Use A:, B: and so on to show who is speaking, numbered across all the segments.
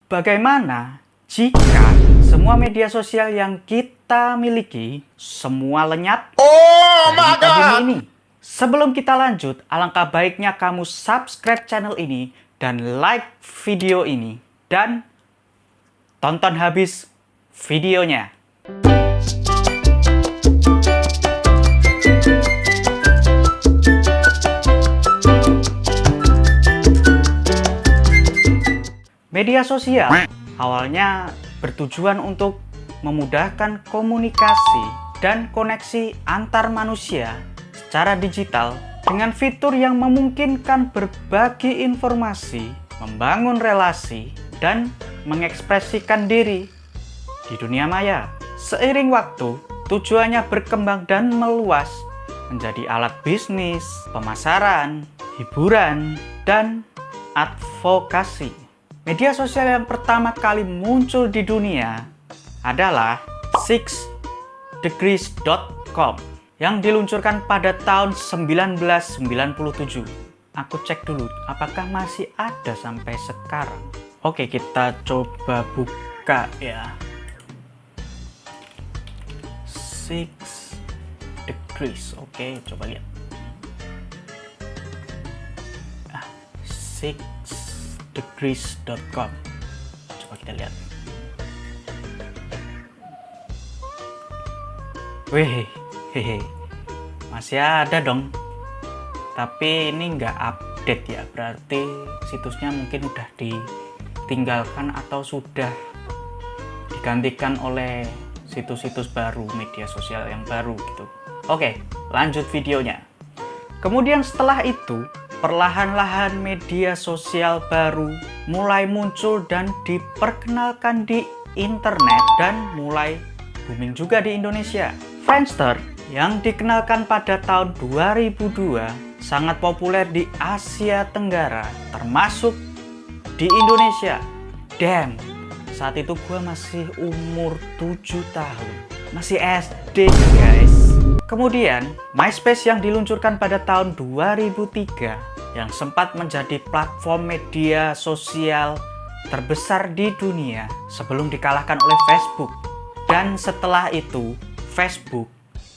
A: Bagaimana jika semua media sosial yang kita miliki semua lenyap dari muka bumi ini? Sebelum kita lanjut, alangkah baiknya kamu subscribe channel ini dan like video ini dan tonton habis videonya. Media sosial awalnya bertujuan untuk memudahkan komunikasi dan koneksi antar manusia secara digital dengan fitur yang memungkinkan berbagi informasi, membangun relasi, dan mengekspresikan diri di dunia maya. Seiring waktu, tujuannya berkembang dan meluas menjadi alat bisnis, pemasaran, hiburan, dan advokasi. Media sosial yang pertama kali muncul di dunia adalah 6degrees.com yang diluncurkan pada tahun 1997. Aku cek dulu apakah masih ada sampai sekarang. Oke, kita coba buka ya. 6 degrees. Oke, coba lihat. 6degrees.com. Coba kita lihat. Wih, hehe, masih ada dong. Tapi ini nggak update ya, berarti situsnya mungkin udah ditinggalkan atau sudah digantikan oleh situs-situs baru, media sosial yang baru gitu. Oke, lanjut videonya. Kemudian setelah itu, perlahan-lahan media sosial baru mulai muncul dan diperkenalkan di internet dan mulai booming juga di Indonesia. Friendster yang dikenalkan pada tahun 2002 sangat populer di Asia Tenggara, termasuk di Indonesia. Damn, saat itu gue masih umur 7 tahun. Masih SD guys. Kemudian, MySpace yang diluncurkan pada tahun 2003 yang sempat menjadi platform media sosial terbesar di dunia sebelum dikalahkan oleh Facebook. Dan setelah itu, Facebook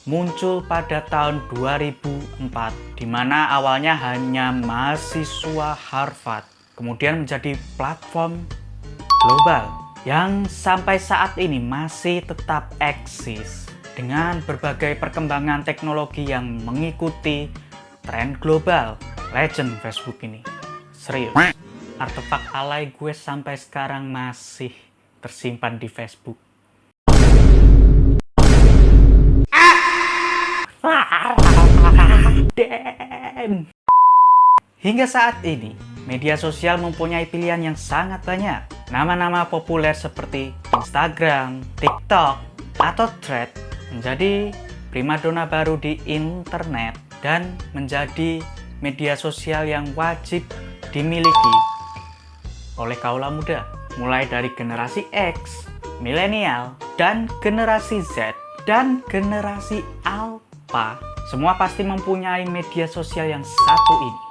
A: muncul pada tahun 2004, di mana awalnya hanya mahasiswa Harvard, kemudian menjadi platform global yang sampai saat ini masih tetap eksis dengan berbagai perkembangan teknologi yang mengikuti tren global. Legend Facebook ini, serius. Artefak alay gue sampai sekarang masih tersimpan di Facebook. Damn. Hingga saat ini, media sosial mempunyai pilihan yang sangat banyak. Nama-nama populer seperti Instagram, TikTok, atau Threads menjadi primadona baru di internet dan menjadi media sosial yang wajib dimiliki oleh kaula muda. Mulai dari generasi X, milenial, dan generasi Z, dan generasi Alpha. Semua pasti mempunyai media sosial yang satu ini.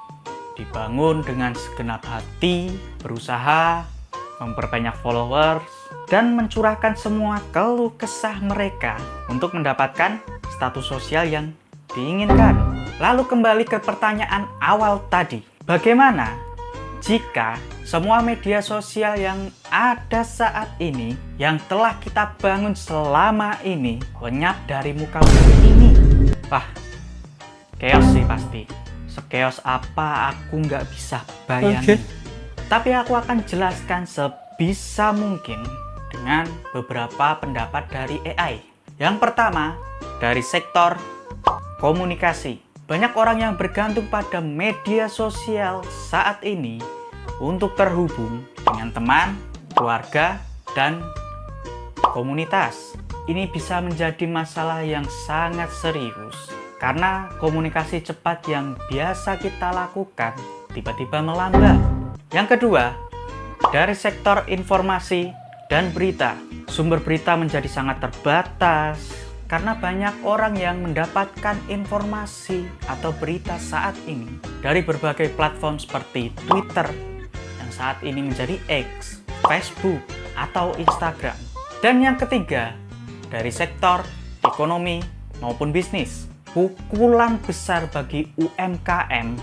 A: Dibangun dengan segenap hati, berusaha memperbanyak followers, dan mencurahkan semua keluh kesah mereka untuk mendapatkan status sosial yang diinginkan. Lalu kembali ke pertanyaan awal tadi. Bagaimana jika semua media sosial yang ada saat ini, yang telah kita bangun selama ini, lenyap dari muka bumi ini? Wah, chaos sih pasti. Sechaos apa aku nggak bisa bayangin. Tapi aku akan jelaskan sebisa mungkin dengan beberapa pendapat dari AI. Yang pertama, dari sektor komunikasi. Banyak orang yang bergantung pada media sosial saat ini untuk terhubung dengan teman, keluarga, dan komunitas. Ini bisa menjadi masalah yang sangat serius karena komunikasi cepat yang biasa kita lakukan tiba-tiba melambat. Yang kedua, dari sektor informasi dan berita. Sumber berita menjadi sangat terbatas karena banyak orang yang mendapatkan informasi atau berita saat ini dari berbagai platform seperti Twitter yang saat ini menjadi X, Facebook, atau Instagram. Dan yang ketiga, dari sektor ekonomi maupun bisnis, pukulan besar bagi UMKM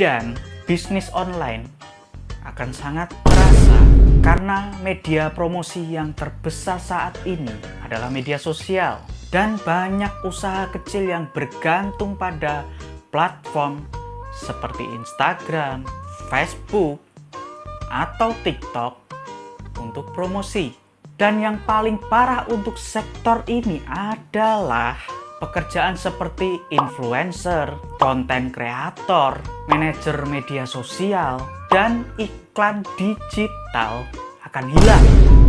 A: dan bisnis online akan sangat terasa karena media promosi yang terbesar saat ini adalah media sosial dan banyak usaha kecil yang bergantung pada platform seperti Instagram, Facebook, atau TikTok untuk promosi. Dan yang paling parah untuk sektor ini adalah pekerjaan seperti influencer, konten kreator, manajer media sosial, dan iklan digital akan hilang.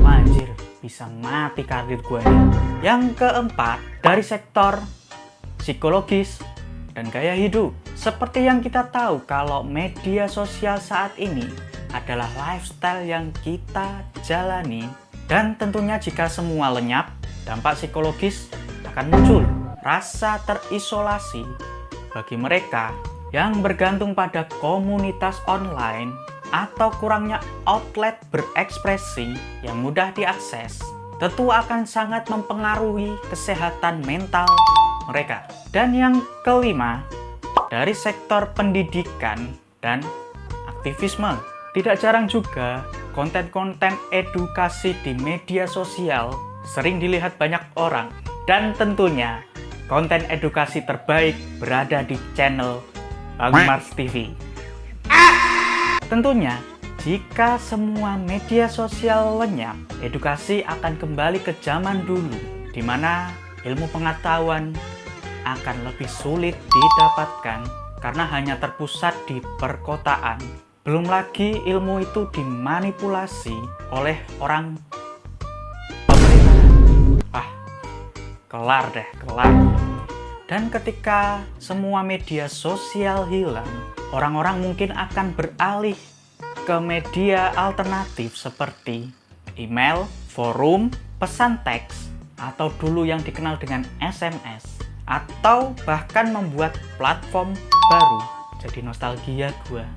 A: Anjir, bisa mati karir gue ini. Yang keempat, dari sektor psikologis dan gaya hidup. Seperti yang kita tahu kalau media sosial saat ini adalah lifestyle yang kita jalani. Dan tentunya jika semua lenyap, dampak psikologis akan muncul. Rasa terisolasi bagi mereka yang bergantung pada komunitas online atau kurangnya outlet berekspresi yang mudah diakses, tentu akan sangat mempengaruhi kesehatan mental mereka. Dan yang kelima, dari sektor pendidikan dan aktivisme. Tidak jarang juga konten-konten edukasi di media sosial sering dilihat banyak orang. Dan tentunya konten edukasi terbaik berada di channel Bang Mars TV. Tentunya jika semua media sosial lenyap, edukasi akan kembali ke zaman dulu, di mana ilmu pengetahuan akan lebih sulit didapatkan karena hanya terpusat di perkotaan. Belum lagi ilmu itu dimanipulasi oleh orang pemerintahan. Kelar deh, kelar. Dan ketika semua media sosial hilang, orang-orang mungkin akan beralih ke media alternatif seperti email, forum, pesan teks, atau dulu yang dikenal dengan SMS, atau bahkan membuat platform baru. Jadi nostalgia gua.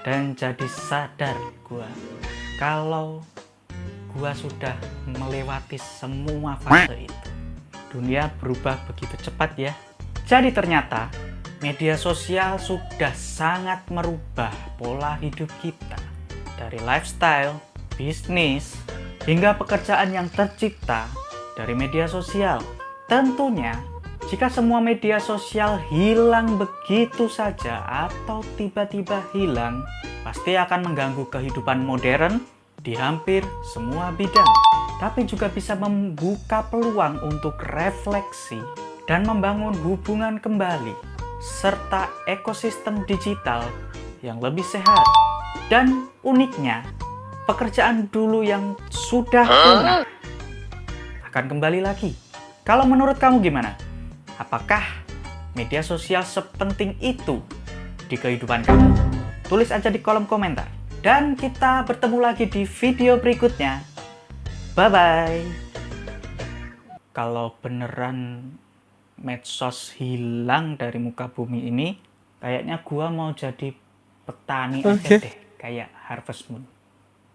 A: Dan jadi sadar gua kalau gua sudah melewati semua fase itu. Dunia berubah begitu cepat ya. Jadi ternyata media sosial sudah sangat merubah pola hidup kita. Dari lifestyle, bisnis, hingga pekerjaan yang tercipta dari media sosial. Tentunya jika semua media sosial hilang begitu saja atau tiba-tiba hilang, pasti akan mengganggu kehidupan modern di hampir semua bidang. Tapi juga bisa membuka peluang untuk refleksi dan membangun hubungan kembali, serta ekosistem digital yang lebih sehat. Dan uniknya, pekerjaan dulu yang sudah punah akan kembali lagi. Kalau menurut kamu gimana? Apakah media sosial sepenting itu di kehidupan kamu? Tulis aja di kolom komentar. Dan kita bertemu lagi di video berikutnya. Bye-bye. Kalau beneran medsos hilang dari muka bumi ini, kayaknya gua mau jadi petani aja deh, kayak Harvest Moon.